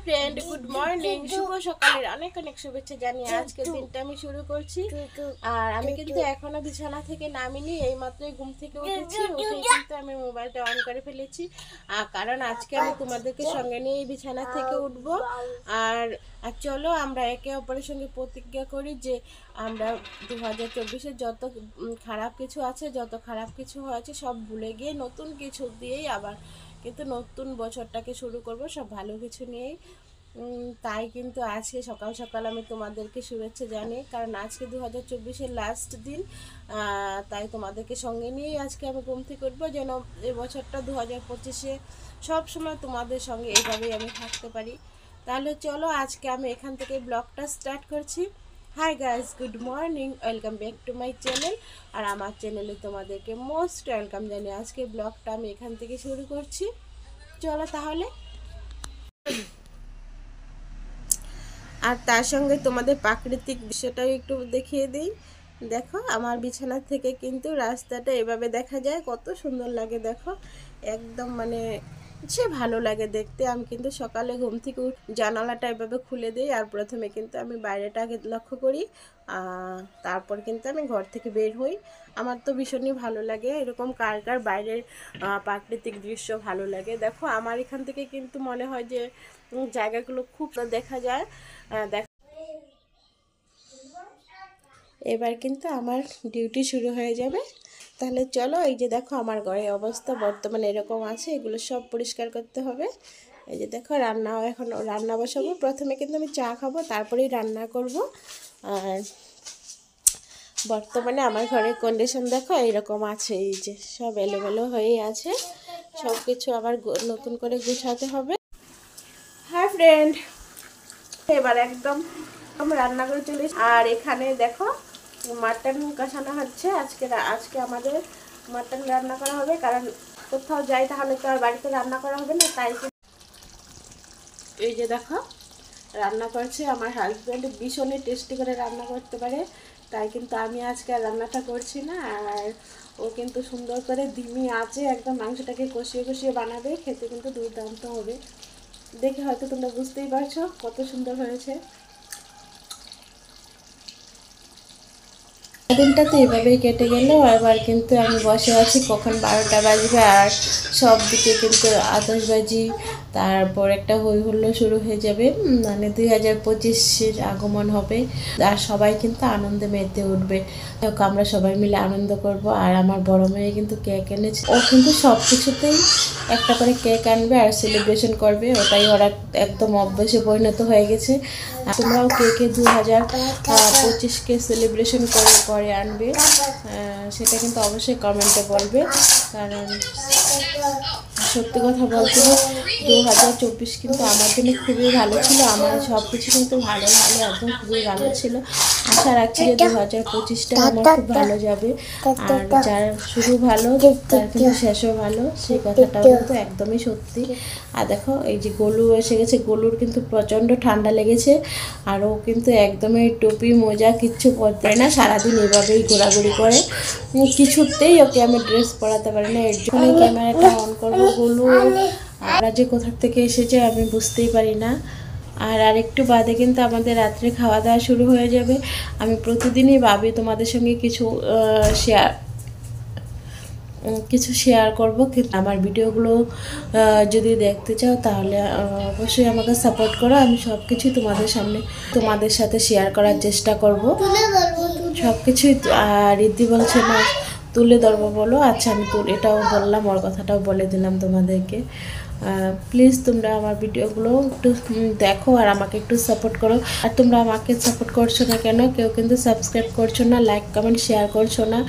Friend, good morning, শুভ সকালের অনেক অনেক শুভেচ্ছা জানিয়ে আজকের দিনটা আমি শুরু করছি। আর আমি কিন্তু এখনো বিছানা থেকে নামিনি, এইমাত্রই ঘুম থেকে উঠেছি। উঠে কিন্তু আমি মোবাইলটা অন করে ফেলেছি, কারণ আজকে আমি তোমাদেরকে সঙ্গে নিয়ে বিছানা থেকে উঠব। আর চলো আমরা একে অপরের সঙ্গে প্রতিজ্ঞা করি যে আমরা 2024-এ যত খারাপ কিছু আছে, যত খারাপ কিছু হয়েছে সব ভুলে গিয়ে নতুন কিছু দিয়েই আবার কিন্তু নতুন বছরটাকে শুরু করব, সব ভালো কিছু নিয়েই। তাই কিন্তু আজকে সকাল সকাল আমি তোমাদেরকে শুভেচ্ছা জানাই, কারণ আজকে 2024-এর লাস্ট দিন। তাই তোমাদেরকে সঙ্গে নিয়েই আজকে আমি ঘুম থেকে উঠবো, যেন এই বছরটা 2025-এ সবসময় তোমাদের সঙ্গে এইভাবেই আমি থাকতে পারি। তাহলে চলো আজকে আমি এখান থেকে ব্লগটা স্টার্ট করছি। Hi guys, good morning, welcome back to my channel. আর আমার চ্যানেলে তোমাদেরকে মোস্ট ওয়েলকাম জানিয়ে আজকে ব্লগটা আমি এখান থেকে শুরু করছি। চলো তাহলে। আর তার সঙ্গে তোমাদের প্রাকৃতিক দৃশ্যটাও একটু দেখিয়ে দিই। দেখো আমার বিছানা থেকে কিন্তু রাস্তাটা এভাবে দেখা যায়, কত সুন্দর লাগে দেখো, একদম মানে সে ভালো লাগে দেখতে। আমি কিন্তু সকালে ঘুম থেকে জানালাটা এভাবে খুলে দিই, আর প্রথমে কিন্তু আমি বাইরেটা আগে লক্ষ্য করি, তারপর কিন্তু আমি ঘর থেকে বের হই। আমার তো ভীষণই ভালো লাগে এরকম, কার কার বাইরের প্রাকৃতিক দৃশ্য ভালো লাগে। দেখো আমার এখান থেকে কিন্তু মনে হয় যে জায়গাগুলো খুব দেখা যায়। এবার কিন্তু আমার ডিউটি শুরু হয়ে যাবে। তাহলে চলো, এই যে দেখো আমার ঘরের অবস্থা বর্তমানে এরকম আছে, এগুলো সব পরিষ্কার করতে হবে। এই যে দেখো এখন রান্না বসাবো। প্রথমে কিন্তু আমি চা খাবো, তারপরেই রান্না করব। আর বর্তমানে আমার ঘরের কন্ডিশন দেখো এইরকম আছে, এই যে সব এলোমেলো হয়েই আছে, সব কিছু আবার নতুন করে গুছাতে হবে। হাই ফ্রেন্ড, এবার একদম রান্না করে চলে। আর এখানে দেখো মাটন কষানো হচ্ছে। আজকে আমাদের মাটন রান্না করা হবে, কারণ কোথাও যাই তাহলে তো আর বাড়িতে রান্না করা হবে না। তাই এই যে দেখো রান্না করছে আমার হাজব্যান্ড, ভীষণই টেস্টি করে রান্না করতে পারে, তাই কিন্তু আমি আজকে রান্নাটা করছি না। আর ও কিন্তু সুন্দর করে ধিমি আঁচে একদম মাংসটাকে কষিয়ে কষিয়ে বানাবে, খেতে কিন্তু দুর্দান্ত হবে। দেখে হয়তো তোমরা বুঝতেই পারছো কত সুন্দর হয়েছে। দিনটা তো এভাবেই কেটে গেল। এবার কিন্তু আমি বসে আছি, কখন 12টা বাজবে, আর সব দিকে কিন্তু আতশবাজি, তারপর একটা হই হুল্লোড় শুরু হয়ে যাবে, মানে 2025-এর আগমন হবে, আর সবাই কিন্তু আনন্দে মেতে উঠবে। আমরা সবাই মিলে আনন্দ করব। আর আমার বড় মেয়ে কিন্তু কেক এনেছে, ও কিন্তু সব কিছুতেই একটা করে কেক আনবে আর সেলিব্রেশন করবে, ওটাই ওরা একদম অভ্যাসে পরিণত হয়ে গেছে। তোমরাও কেকে 2025-কে সেলিব্রেশন করে আনবে, সেটা কিন্তু অবশ্যই কমেন্টে বলবে। কারণ সত্যি কথা বলতে 2024 কিন্তু আমার জন্য খুবই ভালো ছিল, আমার সব কিছু কিন্তু ভালো একদম খুবই ভালো ছিল। আশা রাখছি যে 2025টা আমার খুব ভালো যাবে, আর যার শুরু ভালো তার কিন্তু শেষও ভালো, সেই কথাটাও কিন্তু একদমই সত্যি। আর দেখো এই যে গোলু এসে গেছে, গোলুর কিন্তু প্রচণ্ড ঠান্ডা লেগেছে, আর ও কিন্তু একদমই টুপি মোজা কিচ্ছু পরতে না, সারাদিন এভাবেই ঘোরাঘুরি করে, কিছুতেই ওকে আমি ড্রেস পরাতে পারি না। এর জন্য ক্যামেরাটা অন করবো, গোলু আমরা যে কোথা থেকে এসেছে আমি বুঝতেই পারি না। আর আরেকটু বাদে কিন্তু আমাদের রাত্রে খাওয়া দাওয়া শুরু হয়ে যাবে। আমি প্রতিদিনই ভাবি তোমাদের সঙ্গে কিছু শেয়ার করব, কিন্তু আমার ভিডিওগুলো যদি দেখতে চাও তাহলে অবশ্যই আমাকে সাপোর্ট করো। আমি সব কিছুই তোমাদের সাথে শেয়ার করার চেষ্টা করব, সব কিছুই। আর রিদ্ধি বলছে না তুলে ধরবো বলো, আচ্ছা আমি এটাও বললাম, ওর কথাটাও বলে দিলাম তোমাদেরকে। প্লিজ তোমরা আমার ভিডিওগুলো একটু দেখো আর আমাকে একটু সাপোর্ট করো। আর তোমরা আমাকে সাপোর্ট করছো না কেন? কেউ কিন্তু সাবস্ক্রাইব করছো না, লাইক কমেন্ট শেয়ার করছো না।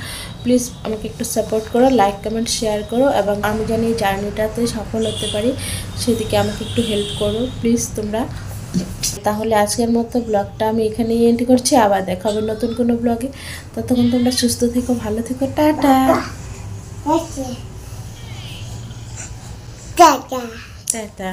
প্লিজ আমাকে একটু সাপোর্ট করো, লাইক কমেন্ট শেয়ার করো, এবং আমি জানি এই জার্নিটাতে সফল হতে পারি, সেদিকে আমাকে একটু হেল্প করো প্লিজ তোমরা। তাহলে আজকের মতো ব্লগটা আমি এখানেই এন্ড করছি, আবার দেখা হবে নতুন কোনো ব্লগে। ততক্ষণ তোমরা সুস্থ থেকো, ভালো থেকো, টাটা টাটা টাটা।